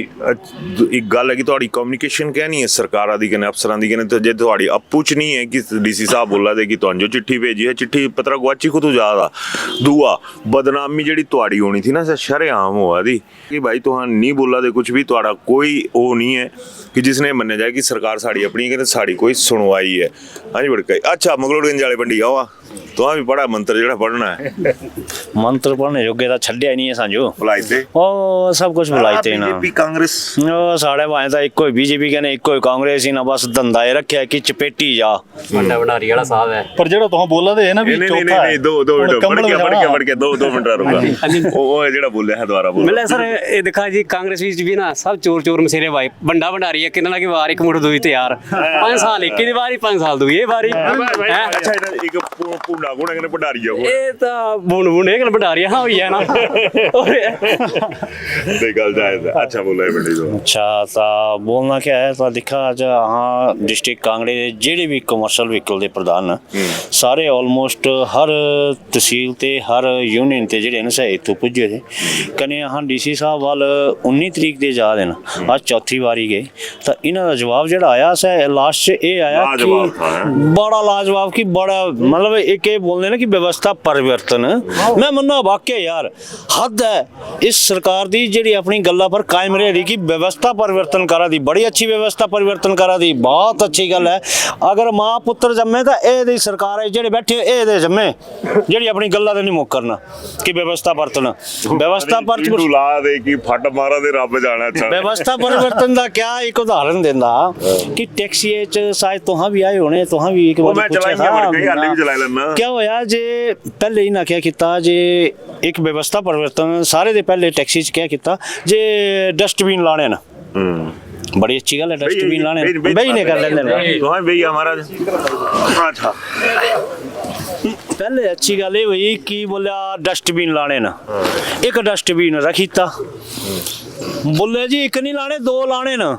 ਇੱਕ ਗੱਲ ਹੈ ਕਿ ਤੁਹਾਡੀ ਕਮਿਊਨੀਕੇਸ਼ਨ ਕਹਿਣੀ ਹੈ ਸਰਕਾਰਾਂ ਦੀ ਕਹਿੰਦੇ ਅਫਸਰਾਂ ਦੀ ਕਹਿੰਦੇ ਜੇ ਤੁਹਾਡੀ ਆਪੂ ਚ ਨਹੀਂ ਹੈ ਕਿ DC ਸਾਹਿਬ ਬੋਲਾ ਦੇ ਕਿ ਤੁਹਾਨੂੰ ਜੋ ਚਿੱਠੀ ਭੇਜੀ ਹੈ ਚਿੱਠੀ ਪੱਤਰ ਗਵਾਚੀ ਖੁਦ ਜ਼ਿਆਦਾ ਦੂਆ ਬਦਨਾਮੀ ਜਿਹੜੀ ਤੁਹਾਡੀ ਹੋਣੀ ਸੀ ਨਾ ਸ਼ਰੇਆਮ ਹੋਆ ਦੀ ਕਿ ਭਾਈ ਤੁਹਾਨੂੰ ਨਹੀਂ ਬੋਲਾ ਦੇ ਕੁਝ ਵੀ ਤੁਹਾਡਾ ਕੋਈ ਉਹ ਨਹੀਂ ਹੈ ਕਿ ਜਿਸਨੇ ਮੰਨਿਆ ਜਾਏ ਕਿ ਸਰਕਾਰ ਸਾਡੀ ਆਪਣੀ ਕਹਿੰਦੇ ਸਾਡੀ ਕੋਈ ਸੁਣਵਾਈ ਹੈ ਹਾਂਜੀ ਬੜਕਾ ਅੱਛਾ ਮਗਲੋੜਗੰਜ ਵਾਲੇ ਪਿੰਡੀ ਆਵਾ तुहां भी पढ़ा मंत्र जेड़ा पढ़ना है मंत्र पढ़ने योग्य ता छड्डिया ही नहीं है सांजो बुलाई ते ओ सब कुछ बुलाई ते ना बीजेपी कांग्रेस ओ साढ़े भाई ता इको ही बीजेपी कहने इको ही कांग्रेस ही ना बस धंधा ही रखया कि चपेटी जा ਵੱਡਾ ਭੰਡਾਰੀ ਵਾਲਾ ਸਾਹਿਬ ਹੈ ਪਰ ਜਿਹੜਾ ਤੁਸੀਂ ਬੋਲਾ ਦੇ ਹੈ ਨਾ ਵੀ ਚੌਥਾ नहीं दो मिनट पढ़ के दो मिनट रुका ਉਹ ਜਿਹੜਾ ਬੋਲਿਆ ਹੈ ਦੁਬਾਰਾ ਬੋਲ ਮਿਲੇ ਸਰ ਇਹ ਦਿਖਾ ਜੀ ਕਾਂਗਰਸ ਵਿੱਚ ਵੀ ਨਾ ਸਭ ਚੋਰ ਮਸੇਰੇ ਭਾਈ ਵੱਡਾ ਭੰਡਾਰੀ ਹੈ ਕਿੰਨਾ ਲੱਗੀ ਵਾਰ ਇੱਕ ਮੁੱਠ ਦੂਈ ਤੇ ਯਾਰ 5 ਸਾਲ ਇੱਕ ਦੀ ਵਾਰੀ 5 ਸਾਲ ਦੂਈ ਇਹ ਵਾਰੀ ਅੱਛਾ ਇੱਕ ਪੁੰਡਾ ਗੁਣਾ ਕਹਿੰਦੇ ਭੰਡਾਰੀ ਆ ਇਹ ਤਾਂ ਬੁਣ ਇਹ ਗੱਲ ਭੰਡਾਰੀ ਹਾਂ ਹੋਈ ਹੈ ਨਾ ਤੇ ਗੱਲ ਜਾਇਜ਼ अच्छा बोला है बंडी तो अच्छा ता बोलना क्या है ता दिखा आज हाँ डिस्ट्रिक्ट कांगड़े दे जेड़े भी कमर्शियल व्हीकल दे प्रधान सारे ऑलमोस्ट हर तहसील ते हर यूनियन ते जेड़े न सही तो पुजे थे कने हाँ DC साहब वाल 19 तरीक दे जा देन आज चौथी बारी गए ता इन्हां दा जवाब जेड़ा आया सा लास्ट च ए आया कि बड़ा लाजवाब कि बड़ा मतलब एक ये बोलने ना कि व्यवस्था परिवर्तन मैं मन्ना वाकई यार हद है इस सरकार दी जेड़ी अपनी गल्ला पर कायम रह रही कि व्यवस्था परिवर्तन करा दी बड़ी अच्छी व्यवस्था परिवर्तन करा दी बहुत अच्छी गल है अगर मां पुत्र जम्मे तो ए सरकार है जेड़े बैठे ए दे जम्मे जेड़ी अपनी गल्ला ते नहीं मुकरना कि व्यवस्था परिवर्तन ला दे कि फट मारा दे रब जाना अच्छा व्यवस्था परिवर्तन दा क्या एक उदाहरण देंदा कि टैक्सी च शायद तुहां भी आए होने तुहां भी एक बार पूछा क्या होया जे पहले ही ना क्या कीता जे एक व्यवस्था परिवर्तन सारे दे पहले टैक्सी च क्या कीता जे डस्टबिन लाने ना बड़ी अच्छी गल है डस्टबिन लाने बेई ने कर लेंदे ने हां बेई हमारा अच्छा पहले अच्छी गल ये हुई कि बोला डस्टबिन लाने ना एक डस्टबिन रखीता बोले जी एक नहीं लाने दो लाने ना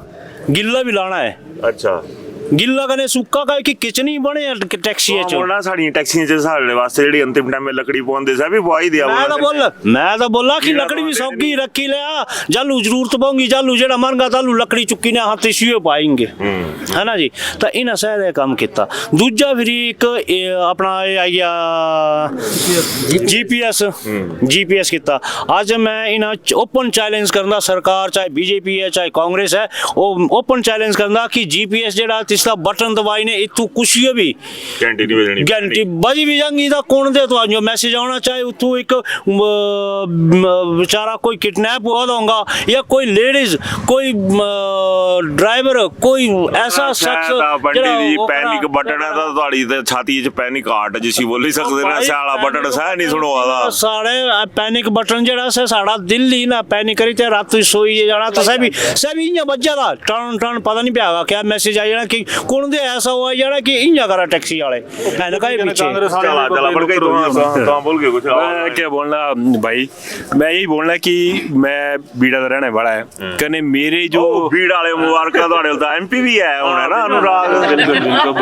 गिल्ला भी लाना है अच्छा गिल्ला कने सुक्का का कि किचन ही बने टैक्सी च बोलना साडी टैक्सीਆਂ ਚ ਸਾਡੇ ਵਾਸਤੇ ਜਿਹੜੀ ਅੰਤਿਮ ਟਾਈਮ में लकड़ी ਪਾਉਂਦੇ ਸੀ ਵੀ ਪਵਾਈ ਦਿਆ मैं तो बोला कि लकड़ी भी सौगी रखी लिया जालू जरूरत पाऊंगी जालू जेड़ा महंगा तालू लकड़ी चुक्की ने हाथ इश्यू पाएंगे है ना जी तो इन्हें शायद काम किया दूजा फिर एक अपना आई गया GPS किया अज मैं इन्हें ओपन चैलेंज करना सरकार चाहे BJP है चाहे कांग्रेस है वो ओपन चैलेंज करना कि GPS जेड़ा तिसका बटन दबाई ने इतू कुछ भी घंटी बजी भी जाएंगी तो कौन दे तो जो मैसेज आना चाहे उतू एक बेचारा कोई किडनैप हुआ होगा या कोई लेडीज कोई ड्राइवर कोई ऐसा शख्स पैनिक बटन है तो ਤੁਹਾਡੀ ਤੇ ਛਾਤੀ 'ਚ ਪੈਨਿਕ ਹਾਰਟ ਜਿਸੀ ਬੋਲੀ ਸਕਦੇ ਨੇ ਸਾਲਾ ਬਟਨ ਸਹਿ ਨਹੀਂ ਸੁਣਵਾਦਾ सारे पैनिक बटन जेड़ा से साड़ा दिल ही ना पैनिक करी ते रात सोई जाना तो सभी इयां बज्जा दा टन पता नहीं पियागा क्या मैसेज आ जाना कि कुण दे ऐसा हुआ जाना कि इं करा टैक्सी वाले है ना कहीं पीछे चला बड़कई तो बोल के कुछ मैं क्या बोलना भाई, मैं यही बोलना कि मैं बीड़ा का रहने वाला है कने मेरे जो भीड़ वाले मुबारक ਤੁਹਾਡੇ ਤਾਂ ਐਮਪੀ ਵੀ ਆਇਆ ਹੋਣਾ ਨਾ ਅਨੁਰਾਗ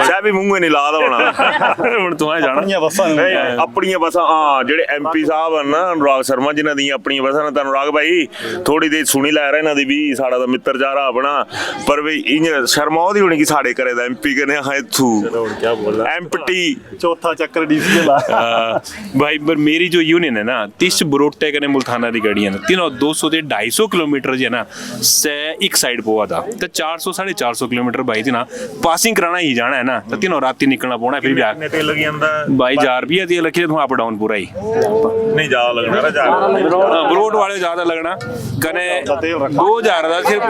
ਸਾਹਿਬ ਵੀ ਮੂੰਹ ਨਹੀਂ ਲਾਦਾ ਹੋਣਾ ਹੁਣ ਤੂੰ ਆ ਜਾਣਾ ਆਪਣੀਆਂ ਬੱਸਾਂ ਨੂੰ ਆਪਣੀਆਂ ਬੱਸਾਂ ਹਾਂ ਜਿਹੜੇ ਐਮਪੀ ਸਾਹਿਬ ਹਨ ਨਾ ਅਨੁਰਾਗ ਸ਼ਰਮਾ ਜਿਨ੍ਹਾਂ ਦੀਆਂ ਆਪਣੀਆਂ ਬੱਸਾਂ ਨੇ ਤਾਂ ਅਨੁਰਾਗ ਭਾਈ ਥੋੜੀ ਦੇਰ ਸੁਣੀ ਲੈ ਰਿਹਾ ਇਹਨਾਂ ਦੀ ਵੀ ਸਾਡਾ ਤਾਂ ਮਿੱਤਰ ਜਾ ਰਹਾ ਆਪਣਾ ਪਰ ਵੀ ਇੰਜ ਸ਼ਰਮਾ ਉਹਦੀ ਹੋਣੀ ਕਿ ਸਾਡੇ ਘਰੇ ਦਾ ਐਮਪੀ ਕਹਿੰਦੇ ਹਾਂ ਇਥੂ क्या बोल रहा ਐਮਪਟੀ ਚੌਥਾ ਚੱਕਰ ਡੀਸੀ ਦੇ ਲਾ भाई पर मेरी जो यूनियन है ना तीस बरोटे कने मुल्ताना दी गाड़ियां तीनों 200 से 250 किलोमीटर जो है ना से एक साइड पे हुआ था तो 400 450 किलोमीटर भाई थी ना पासिंग कराना ही जाना है ना तो तीनों रात निकलना पौना फिर भी ਤੇ ਲੱਗ ਜਾਂਦਾ भाई 1000 रुपया दिए लखी तू अप डाउन पूरा ही ਨਹੀਂ ਜਾ ਲੱਗਣਾ ਨਾ ਜਾ बरोट वाले ज्यादा लगना कने 2000 ਦਾ सिर्फ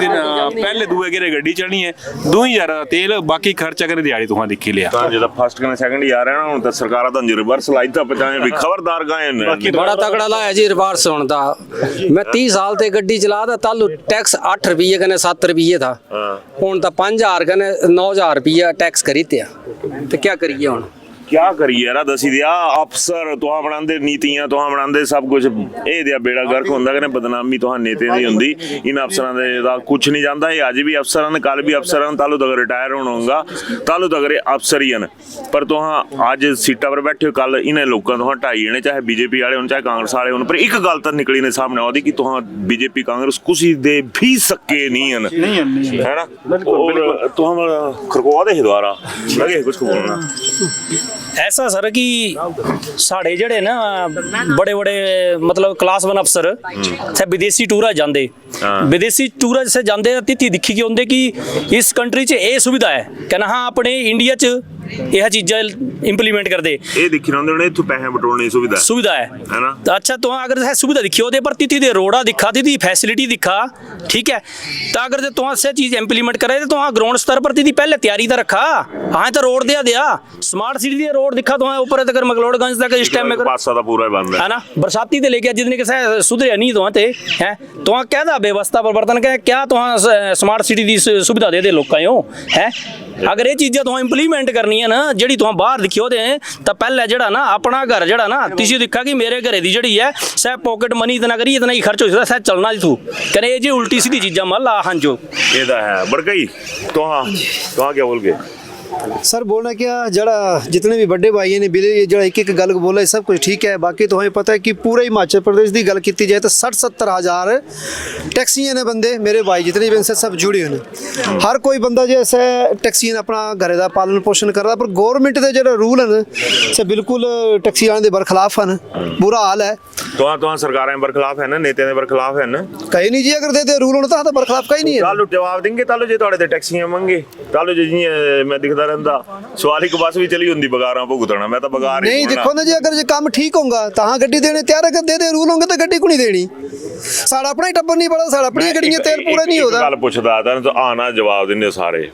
पहले दूए गेरे गड्डी चलनी है 2000 ਦਾ तेल बाकी खर्चा कने दिहाड़ी तुहां दिखी लिया ਤਾਂ ਜਿਹਦਾ ਫਸਟ ਕਨੇ ਸੈਕੰਡ ਹੀ ਆ ਰਿਹਾ ਨਾ ਹੁਣ ਤਾਂ ਸਰਕਾਰਾਂ ਤਾਂ ਰਿਵਰਸ ਲਾਈ ਤਾਂ ਪਚਾਏ ਵੀ ਖਬਰਦਾਰ ਗਏ ਨੇ ਬੜਾ ਤਕੜਾ ਲਾਇਆ ਜੀ ਰਿਵਰਸ ਹੁਣ ਦਾ ਮੈਂ 30 ਸਾਲ ਤੇ ਗੱਡੀ ਚਲਾਦਾ ਤਾਲੂ ਟੈਕਸ 8 ਰੁਪਏ ਕਨੇ 7 ਰੁਪਏ ਥਾ ਹੁਣ ਤਾਂ 5000 ਕਨੇ 9000 ਰੁਪਏ ਟੈਕਸ ਕਰੀ ਤੇ ਕੀ ਕਰੀਏ ਹੁਣ क्या करिए यार दसी दिया अफसर तुहां बनांदे नीतियां तुहां बनांदे सब कुछ ए दिया बेड़ा गर्क हुंदा कने बदनामी तुहां नेते दी हुंदी इन अफसरां दे दा कुछ नहीं जानदा ये अज भी अफसरां ने कल भी अफसरां तालू तक रिटायर होना होगा तालू तक अफसर ही हैं पर तुहां अज सीटां पर बैठे हो कल इन्हें लोकां तुहां ढाई जने चाहे बीजेपी वाले होण चाहे कांग्रेस वाले होण पर एक गल तां निकली ने सामने आउंदी कि तुहां बीजेपी कांग्रेस कुछ दे भी सके नहीं हैं है ना और तुहां खरकोआ दे दोबारा लगे कुछ बोलना ऐसा सर कि साढ़े जड़े ना बड़े बड़े मतलब क्लास 1 अफसर थे विदेशी टूरा जाते विदेशी टूरा जिसे जाते तिथि दिखी के होंगे कि इस कंट्री च ये सुविधा है कहना हाँ अपने इंडिया च यह चीज़ा इंप्लीमेंट कर दे ये दिखी रहा होंगे इत्थों पैसे बटोरने की सुविधा है ना तो अच्छा तो अगर है सुविधा दिखी ओदे पर तिथि दे रोड़ा दिखा तिथि फैसिलिटी दिखा ठीक है तो अगर तो से चीज़ इंप्लीमेंट करे तो ग्राउंड स्तर पर तिथि पहले तैयारी तो रखा हाँ तो रोड दिया स्मार्ट सिटी दे रोड दिखा तो ऊपर तक मकलोड़गंज तक इस टाइम में पासा दा पूरा बंद है ना बरसाती ते लेके जितने के सुधरे नहीं तो ते हैं तो क्या दा व्यवस्था परिवर्तन क्या तो स्मार्ट सिटी दी सुविधा दे लोकां है अगर ये चीज़ें तो इंप्लीमेंट करनी है ना जी तुम बाहर दिखियो दे तो पहले जड़ा ना अपना घर जड़ा ना तुझे दिखा कि मेरे घरे की जड़ी है सह पॉकेट मनी इतना करी इतना ही खर्च हो सह चलना तू कने ये उल्टी सीधी चीज़ा मल ला हाँ जो ये है बड़कई तो क्या बोल के सर बोलना क्या जड़ा जितने भी बड़े भाई ने बिले जड़ा एक गल बोला सब कुछ ठीक है बाकी तो हमें पता है कि पूरे हिमाचल प्रदेश की गल की जाए तो 60-70 हज़ार टैक्सियां ने बंदे मेरे भाई जितने भी इनसे सब जुड़े हुए हर कोई बंदा जैसे टैक्सियां अपना घरे का पालन पोषण कर रहा पर गौरमेंट के जो रूल हैं से बिल्कुल टैक्सी वाले के बरखिलाफ हैं बुरा हाल है तो सरकारें बरखिलाफ है ना नेते बरखिलाफ है ना कहीं नहीं जी अगर दे रूल होना तो बरखिलाफ कहीं नहीं है तालू जवाब देंगे तालू जे तुहाडे ते टैक्सियां मंगे तालू जे मैं दिखदा रहंदा सवाल एक बस भी चली हुंदी बगारां भुगतना मैं तो बगार नहीं देखो ना जी अगर जो काम ठीक होगा तो हाँ गड्डी देने तैयार अगर दे रूल होंगे तो गड्डी को नहीं देनी साड़ा अपना ही टब्बर नहीं पड़ा साड़ा अपनी गड्डियां तेल पूरा नहीं होता गल पुछदा तो आना जवाब दिंदे सारे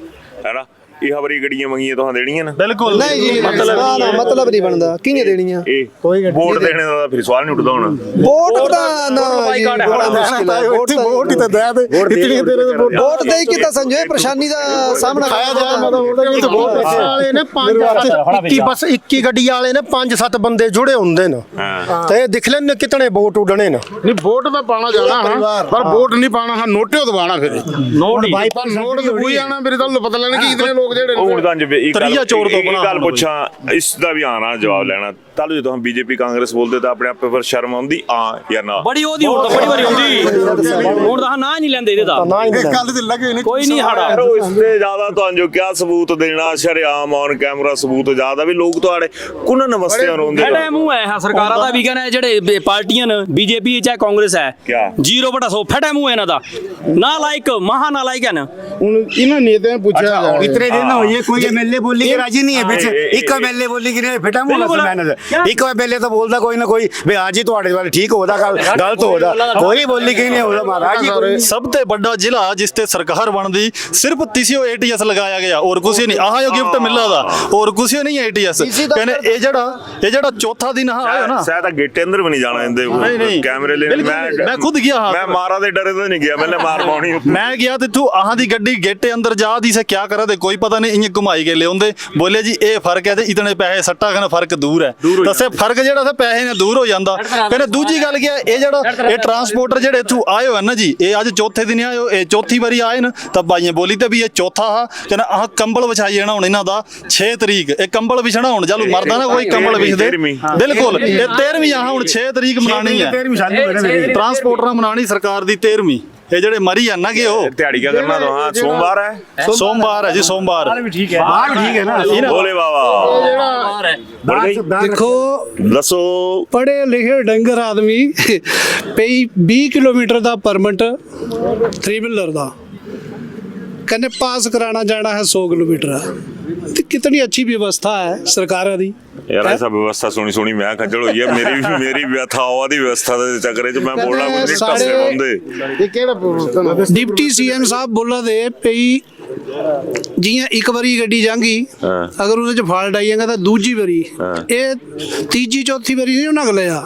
है ना ਇਹ ਹਵਰੀ ਗੱਡੀਆਂ ਮੰਗੀਆਂ ਤੁਹਾਂ ਦੇਣੀਆਂ ਨਾ ਬਿਲਕੁਲ नहीं जी मतलब नहीं बनता किने देनियां ਇਹ ਵੋਟ ਦੇਣੇ ਦਾ ਫਿਰ ਸਵਾਲ ਨਹੀਂ ਉੱਠਦਾ ਹੁਣ वोट का ना जी बड़ा मुश्किल है वोट ही तो दे दे इतनी देर वोट दे की तो संजय परेशानी ਦਾ ਸਾਹਮਣਾ ਖਾਇਆ ਜਾਏ ਮਤਲਬ ਵੋਟ ਵਾਲੇ ਨੇ 5 ਬਸ 21 ਗੱਡੀ ਵਾਲੇ ਨੇ 5-7 ਬੰਦੇ ਜੁੜੇ ਹੁੰਦੇ ਨੇ ਤੇ ਦੇਖ ਲੈਣ ਕਿਤਨੇ ਵੋਟ ਉਡਣੇ ਨੇ ਨਹੀਂ ਵੋਟ ਤਾਂ ਪਾਣਾ ਜਾਣਾ ਹਾਂ ਪਰ ਵੋਟ ਨਹੀਂ ਪਾਣਾ ਹਾਂ ਨੋਟਿਓ ਦਵਾਣਾ ਫਿਰ नोट ਪਰ ਨੋਟ ਦਵਾਈ ਆਣਾ ਮੇਰੇ ਤਾਂ ਪਤਾ ਲੈਣਾ ਕਿ ਇਤਨੇ ਲੋਕ ਜਿਹੜੇ ਹੁਣ ਤਾਂ ਤਰੀਆ ਚੋਰ ਤੋਂ ਬਣਾ ਗੱਲ ਪੁੱਛਾਂ ਇਸ ਦਾ ਵੀ ਆਣਾ ਜਵਾਬ ਲੈਣਾ ਤਾਲੂ ਜੇ ਤੁਸੀਂ ਬੀਜੇਪੀ ਕਾਂਗਰਸ ਬੋਲਦੇ ਤਾਂ ਆਪਣੇ ਆਪੇ ਪਰ ਸ਼ਰਮ ਆਉਂਦੀ ਆ ਜਾਂ ਨਾ बड़ी ओदी हुण तो बड़ी बारी होंदी हुण ਤਾਂ ਨਾ ਨਹੀਂ ਲੈਂਦੇ ਇਹਦੇ ਦਾ ਗੱਲ ਤੇ ਲੱਗੇ ਨਹੀਂ ਕੋਈ ਨਹੀਂ ਹਾੜਾ ਯਾਰ ਇਸ ਤੇ ਜ਼ਿਆਦਾ ਤੁਹਾਨੂੰ ਜੋ ਕਿਆ ਸਬੂਤ ਦੇਣਾ ਸ਼ਰੇਆਮ ਔਨ ਕੈਮਰਾ ਸਬੂਤ ਜ਼ਿਆਦਾ ਵੀ ਲੋਕ ਤੁਹਾਡੇ ਕੁਨਨ ਵਸਤਿਆਂ ਰੋਂਦੇ ਫਟੇ ਮੂੰਹ ਹੈ ਹਾਂ ਸਰਕਾਰਾਂ ਦਾ ਵੀ ਕਹਿੰਦਾ ਜਿਹੜੇ ਪਾਰਟੀਆਂ ਬੀਜੇਪੀ ਚਾਹੇ ਕਾਂਗਰਸ ਹੈ ਕਿਆ 0/100 ਫਟੇ ਮੂੰਹ ਇਹਨਾਂ ਦਾ ਨਾ ਲਾਇਕ ਮਹਾ ਨਾ ਲਾਇਕ ਹੈ ਨਾ ਹੁਣ ਇਹਨਾਂ ਨੇਤਿਆਂ ਪੁੱਛਿਆ इतने दिन होइए कोई एमएलए बोलने के राजी नहीं है बीच एक एमएलए बोलने की नहीं फिटा मुंह से मैनेजर एक एमएलए तो बोलता कोई ना कोई भाई आज ही ਤੁਹਾਡੇ ਵਾਲੇ ਠੀਕ ਹੋਦਾ ਕੱਲ ਗਲਤ ਹੋਦਾ ਕੋਈ ਬੋਲੀ ਕਿ ਨਹੀਂ ਹੋਦਾ महाराज जी ਸਭ ਤੋਂ ਵੱਡਾ ਜ਼ਿਲ੍ਹਾ ਜਿਸ ਤੇ ਸਰਕਾਰ ਬਣਦੀ ਸਿਰਫ ਤਿਸਿਓ ਏਟੀਐਸ ਲਗਾਇਆ ਗਿਆ ਔਰ ਕੁਛ ਨਹੀਂ ਆਹ ਜੋ ਗਿਫਟ ਮਿਲਦਾ ਦਾ ਔਰ ਕੁਛ ਨਹੀਂ ਏਟੀਐਸ ਕਹਿੰਦੇ ਇਹ ਜਿਹੜਾ ਚੌਥਾ ਦਿਨ ਆਇਆ ਨਾ ਸ਼ਾਇਦ ਤਾਂ ਗੇਟੇ ਅੰਦਰ ਵੀ ਨਹੀਂ ਜਾਣਾ ਦਿੰਦੇ ਨਹੀਂ ਕੈਮਰੇ ਲੈ ਮੈਂ ਖੁਦ ਗਿਆ ਹਾਂ ਮੈਂ ਮਾਰਾ ਦੇ ਡਰੇ ਤੋਂ ਨਹੀਂ ਗਿਆ ਮੈਨੇ ਮਾਰ ਪਾਉਣੀ ਮੈਂ ਗਿਆ ਤੇ ਤੂੰ ਆਹਾਂ ਦੀ ਗੱਡੀ ਗੇਟੇ ਅੰਦਰ ਜਾ ਦੀ ਸੇ ਕਿਆ ਕਰਾ ਤੇ ਕੋਈ पता नहीं इं घुमाई के लिया बोले जी ये फर्क है तो इतने पैसे सट्टा कहना फर्क दूर है दसे फर्क जो पैसे ने दूर हो जाता कहने दूजी गल क्या ये जो ट्रांसपोर्टर जो इतों आए हो ना जी ये अज चौथे दिन आए हो ये चौथी बारी आए न तो बाइया बोली तो भी ये चौथा हा कहना आह कंबल विछाई जाना हूँ इन्हों का 6 तरीक ये कंबल विछना हूँ चलो मरदा ना कोई कंबल विछदे बिल्कुल ये 13वीं आह हूँ 6 तरीक मनानी है ट्रांसपोर्टर मनानी सरकार की 13वीं ये जड़े मरी है ना कि दिहाड़ी क्या करना तो हाँ सोमवार है जी सोमवार ठीक है ना बोले बाबा देखो दसो पढ़े लिखे डंगर आदमी पई 20 किलोमीटर का परमिट 3 व्हीलर का कहने पास कराना जाना है 100 किलोमीटर तो कितनी अच्छी व्यवस्था है सरकार दी यार ऐसा व्यवस्था सुनी मैं खजल हुई है मेरी व्यथा दी व्यवस्था दे चक्करे च मैं बोलना कुछ नहीं टस्से बंदे ये केड़ा डिप्टी सीएम साहब बोला दे पई जियां एक बारी गड्डी जांगी अगर उसदे च फॉल्ट आई जाएगा तो दूजी बारी ये तीजी चौथी बारी नहीं उन्हें गलिया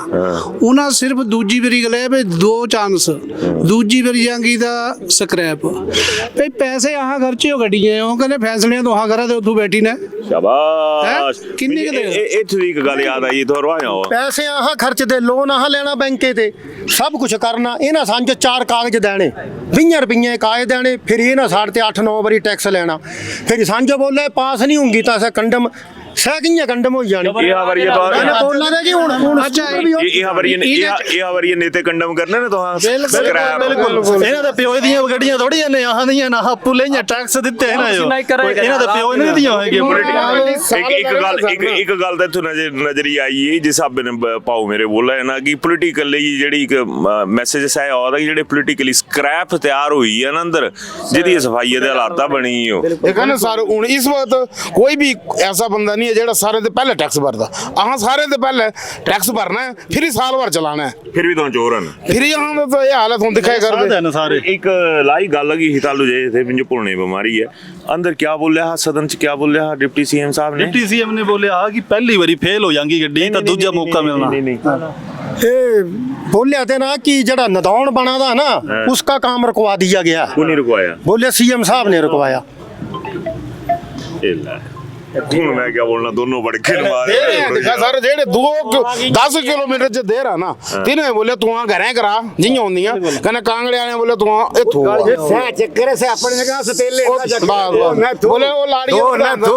उन्हें सिर्फ दूजी बारी गलिया भाई 2 चांस दूजी बारी जांगी तो स्क्रैप भाई पैसे यहाँ खर्चे हो गड्डियां हो कहने फैसले तो हाँ करा दे उठू बैठी ने शाबाश किन्ने के दे इत्थों दी गल याद आई तो रवाया पैसे आह खर्च दे लोन आह लेना बैंके ते सब कुछ करना इन्हां सांझ 4 कागज देने 20 रुपये कागज देने फिर इन्हां साढ़े 8-9 बारी टैक्स लेना फिर सांझो बोले पास नहीं होंगी तो असें कंडम सैकियां कंडम हो जानी बोलना दे कि हुण अच्छा ये नेते कंडम करने ने तो हाँ बिल्कुल इन्हां दे प्यो दियां गड्डियां थोड़ी ने आहां दियां ना आपू लेइयां टैक्स दित्ते है ना जो इन्हां दे प्यो ने दियां होएगी एक गल ते इत्थों नजरी आई है जिस स्हाबे ने पाओ मेरे बोला है ना कि पोलिटिकली जेह्ड़ी एक मैसेज है और जेह्ड़े पोलिटिकली स्क्रैप तैयार हुई है ना अंदर जेह्दी सफाई दे हालात बनी हो देखा ना सर हुण इस वक्त कोई भी ऐसा बंदा नहीं है जेड़ा सारे दे पहले टैक्स भरदा आहां सारे दे पहले टैक्स भरना है फिर ही साल भर चलाना है फिर भी तो चोर हैं फिर यहाँ तो ये हालत हुन दिखाई कर दे सारे एक लाई गल लगी ही तालू जे थे मुझे भुलने बीमारी है अंदर क्या बोलिया हा सदन च क्या बोलिया हा डिप्टी सीएम साहब ने डिप्टी सीएम ने बोलिया कि पहली बारी फेल हो जाएगी गड्डी तो दूजा मौका मिलना बोलिया थे ना कि जड़ा नदौन बना था ना उसका काम रुकवा दिया गया नहीं रुकवाया बोले सीएम साहब ने रुकवाया मैं क्या बोलना दोनों बड़े खेल मारे दिखा सर जेड़े 10 किलोमीटर च देर है ना तिने बोले तू घरें करा जियां होंदियां कने कांगड़े वाले बोले तू इथों से चक्कर से अपने जगह सतेले बोले वो लाड़ी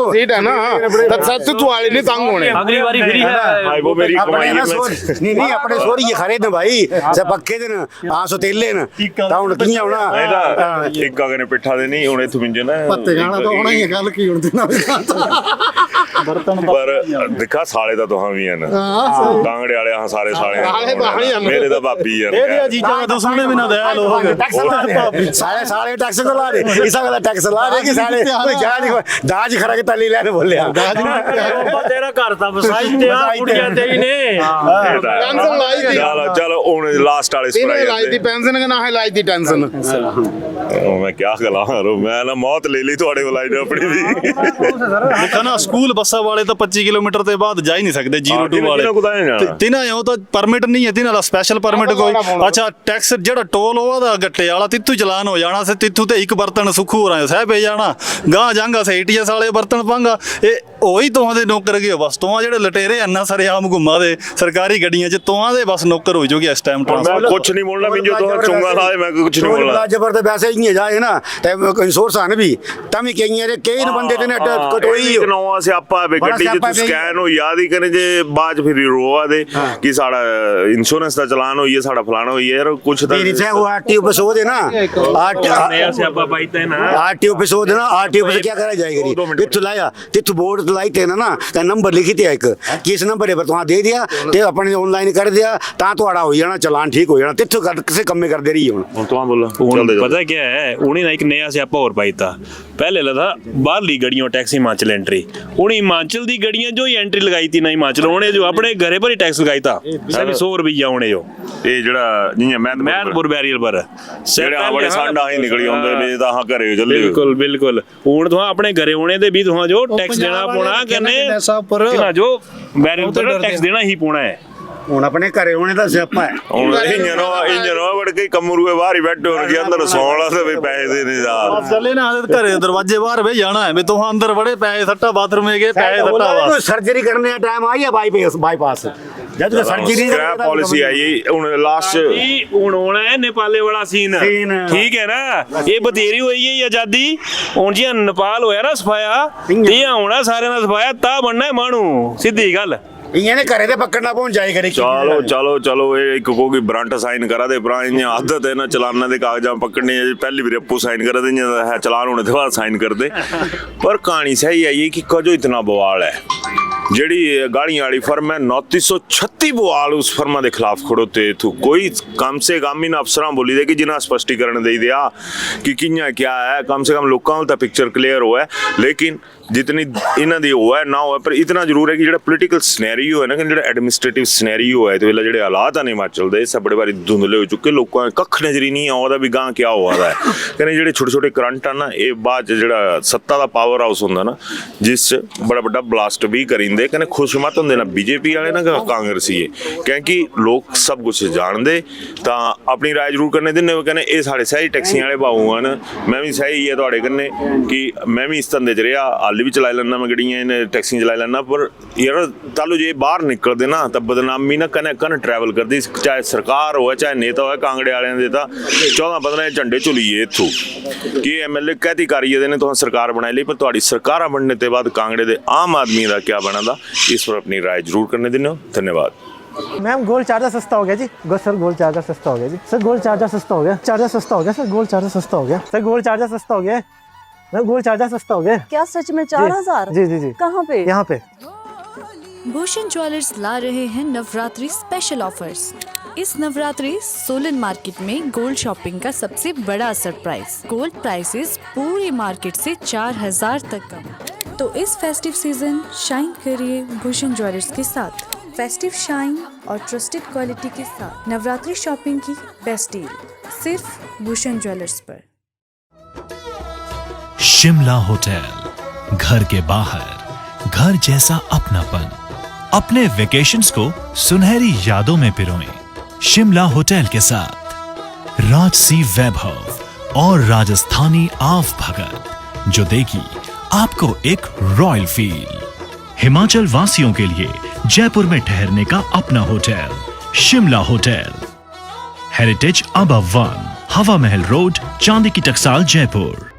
सीट है ना सच तू वाली नहीं तंग होने अगली बारी फ्री है भाई वो मेरी कमाई है नहीं अपने सोरी ये खरे ने भाई से पक्के दिन आ सतेले न ता हुन कियां होना एक अगने पिठा दे नहीं हुन इथों मिंजे ना पत्ते गाना तो होना ही है गल की हुन देना पर दिखा साले दा तो हम ही है ना कांगड़े वाले हां सारे साले मेरे दा भाभी है ए जीजा में तो सुनने भी ना दयाल हो सारे टैक्स को ला दे इसा वाला टैक्स ला दे कि सारे दाज खरा के तली लेने बोले तेरा घर ता बसाई ते आ कुड़ियां तेरी ने टेंशन लाई थी चलो हुन लास्ट वाले इन्हें लाई थी पेंशन के ना है लाई थी टेंशन मैं क्या गला मैं ना मौत ले ली थोड़े बुलाई ने अपनी दी देखा ना स्कूल बसा वाले तो 25 किलोमीटर के बाद जा ही नहीं सकते 02 वाले तिना हो तो परमिट नहीं है तिना दा स्पेशल परमिट कोई अच्छा टैक्स जेड़ा टोल होवा दा गट्टे वाला तिथु चलान हो जाना से तिथु ते एक बर्तन सुखू हो रहा सह पे जाना गां जांगा से एटीएस वाले बर्तन पांगा ए ओही तोहां दे नौकर गए बस तोहां जेड़े लटेरे अन्ना सरेआम घुमा दे सरकारी गड्डियां च तोहां दे बस नौकर हो जोगे इस टाइम मैं कुछ नहीं बोलना मिंजो तो चुंगा था मैं कुछ नहीं बोलना जबर ते वैसे ही जाए ना ते इंश्योरेंस आने भी तमी कई बंदे ते कटोई नवा सियापा है गड्डी च स्कैन हो याद ही करे जे बाद फिर रोवा दे कि साड़ा इंश्योरेंस दा चलान होई है साड़ा फलाना होई है यार कुछ ता तेरी से वो आरटीओ पे सो दे ना नया सियापा पाई ते ना आरटीओ पे सो दे ना आरटीओ पे क्या करा जाएगा तिथु लाया तिथु बोर्ड लाई ते ना ते नंबर लिखी ते एक कि इस नंबर पर तुहां दे दिया ते अपने ऑनलाइन कर दिया ता तुहाड़ा हो जाना चलान ठीक हो जाना तिथु किसे कम्मे कर दे रही हुन तुहां बोलो पता क्या है उन्हें एक नया सियापा और पाई था पहले लगा बाहरली गड्डियों टैक्स हिमाचल एंट्री उन्हें हिमाचल दी गड्डियां जो ही एंट्री लगाई थी ना हिमाचल उन्हें जो अपने घरे पर ही टैक्स लगाई था सभी 100 रुपया उन्हें जो ये जड़ा जियां मैदपुर बैरियर पर जेड़ा बड़े सांडा ही निकली आंदे ने ता हां घरे चले बिल्कुल बिल्कुल हुन तुहां अपने घरे होने दे भी तुहां जो टैक्स देना पौना कने ना जो बैरियर पर टैक्स देना ही पौना है ਹੁਣ ਆਪਣੇ ਘਰੇ ਹੋਣੇ ਦਾ ਸਿਆਪਾ ਹੈ। ਹੁਣ ਇੰਜਨ ਵੜ ਕੇ ਕਮਰੂਏ ਬਾਹਰ ਹੀ ਬੈਠੇ ਹੋਣਗੇ, ਅੰਦਰ ਸੌਣ ਵਾਸਤੇ ਵੀ ਪੈਸੇ ਦੇ ਨਹੀਂ ਜਾ ਚੱਲੇ ਨਾ ਘਰੇ ਦਰਵਾਜ਼ੇ ਬਾਹਰ ਵੇ ਜਾਣਾ ਹੈ ਵੀ ਤੁਹਾਂ ਅੰਦਰ ਵੜੇ ਪੈਸੇ ਸੱਟਾ ਬਾਥਰੂਮ ਹੈਗੇ ਪੈਸੇ ਸੱਟਾ ਵਾ सर्जरी करने का टाइम आई है बाईपास जब तक सर्जरी ਸਕ੍ਰੈਪ ਪਾਲਿਸੀ ਆਈ ਹੁਣ ਲਾਸਟ ਹੁਣ ਹੋਣਾ ਹੈ ਨੇਪਾਲੇ ਵਾਲਾ ਸੀਨ, ਠੀਕ ਹੈ ਨਾ। ਇਹ ਬਥੇਰੀ ਹੋਈ ਹੈ ਆਜ਼ਾਦੀ, ਹੁਣ ਜੀ ਨੇਪਾਲ ਹੋਇਆ ਨਾ ਸਫਾਇਆ, ਤੇ ਹੋਣਾ ਸਾਰਿਆਂ ਦਾ ਸਫਾਇਆ, ਤਾਂ ਬਣਨਾ ਹੈ ਮਾਣੂ, ਸਿੱਧੀ ਗੱਲ। इन्हें घरे ते पकड़ना पहुंच जाए करे ਚਲੋ ਇਹ ਇੱਕ ਕੋਈ ਬ੍ਰਾਂਟ ਸਾਈਨ ਕਰਾ ਦੇ ਭਰਾ, ਇਹ ਆਦਤ ਹੈ ਨਾ ਚਲਾਨਾਂ ਦੇ ਕਾਗਜ਼ਾਂ ਪਕੜਨੇ, ਪਹਿਲੀ ਵਾਰ ਆਪੂ ਸਾਈਨ ਕਰਾ ਦੇ ਹੈ ਚਲਾਨ ਹੋਣੇ ਤੋਂ ਬਾਅਦ ਸਾਈਨ ਕਰਦੇ। ਪਰ ਕਹਾਣੀ ਸਹੀ आई कि कजो इतना बवाल है, ਜਿਹੜੀ ਗਾੜੀਆਂ ਵਾਲੀ ਫਰਮ ਹੈ 3936 ਬਵਾਲ ਉਸ ਫਰਮਾਂ ਦੇ ਖਿਲਾਫ ਖੜੋਤੇ ਇਥੋਂ ਕੋਈ ਕਮ ਸੇ ਕਮ ਇਹਨਾਂ ਅਫਸਰਾਂ ਬੋਲੀ ਦੇ ਕਿ ਜਿਨ੍ਹਾਂ ਸਪਸ਼ਟੀਕਰਨ ਦੇ ਦਿਆ ਕਿ ਕਿੰਨਾ ਕਿਆ ਹੈ, ਕਮ ਸੇ ਕਮ ਲੋਕਾਂ ਨੂੰ ਤਾਂ ਪਿਕਚਰ ਕਲੀਅਰ ਹੋਇਆ। ਲੇਕਿਨ जितनी इन्हों की हो है ना हो, पर इतना जरूर है कि जो पोलिटिकल सिनेरियो है ना, कि जो एडमिनिस्ट्रेटिव सिनेरियो है, तो वेला जो हालात हैं हिमाचल के सब बड़े बारी धुंधले हो चुके, लोगों कख नजरी नहीं आता भी गां क्या हुआ है। कहने जो छोटे छोटे करंट है ना, ये बाद जो सत्ता का पावर हाउस होंगे ना, जिस बड़ा बड़ा ब्लास्ट भी करेंगे, कहने खुश मत होंगे ना बीजेपी वाले ना कांग्रेसी है, क्योंकि लोग सब कुछ जानते तो अपनी राय जरूर करने देने। कहने ये साढ़े सही टैक्सी वाले भाऊ हैं, मैं भी सही है थोड़े कन्ने कि मैं भी इस धंधे च रहा, हाली भी चला लेना, मैं गड्डियां टैक्सी चला लेना, पर यार तालू जे बाहर निकलते ना तो बदनामी ना कने कन ट्रैवल करती, चाहे सरकार हो चाहे नेता हो, कांगड़े वाले ने तो 14-15 झंडे चुलीए इथों कि MLA कहती करिए ने तो सरकार बनाई ली, पर थोड़ी सरकार बनने के बाद कांगड़े के आम आदमी का क्या बना, इस पर अपनी राय जरूर करने देना। धन्यवाद। मैम गोल्ड चार्जर सस्ता हो गया जी, सर गोल्ड चार्जर सस्ता हो गया जी, सर गोल्ड चार्जर सस्ता हो गया, चार्जर सस्ता हो गया सर, गोल्ड चार्जर सस्ता हो गया सर, गोल्ड चार्जर सस्ता हो गया मैम, गोल्ड चार्जर सस्ता हो गया। क्या सच में 4000? जी जी जी। कहाँ पे? यहाँ पे। भूषण ज्वेलर्स ला रहे हैं नवरात्रि स्पेशल ऑफर्स। इस नवरात्रि सोलन मार्केट में गोल्ड शॉपिंग का सबसे बड़ा सरप्राइज, गोल्ड प्राइसेस पूरी मार्केट से 4000 तक कम। तो इस फेस्टिव सीजन शाइन करिए भूषण ज्वेलर्स के साथ। फेस्टिव शाइन और ट्रस्टेड क्वालिटी के साथ नवरात्रि शॉपिंग की बेस्ट डील सिर्फ भूषण ज्वेलर्स पर। शिमला होटल, घर के बाहर घर जैसा अपनापन, अपने वेकेशंस को सुनहरी यादों में पिरोएं शिमला होटल के साथ। राजसी वैभव और राजस्थानी आव भगत जो देगी आपको एक रॉयल फील। हिमाचल वासियों के लिए जयपुर में ठहरने का अपना hotel Shimla hotel, heritage above 1, हवा महल रोड, चांदी की टकसाल, जयपुर।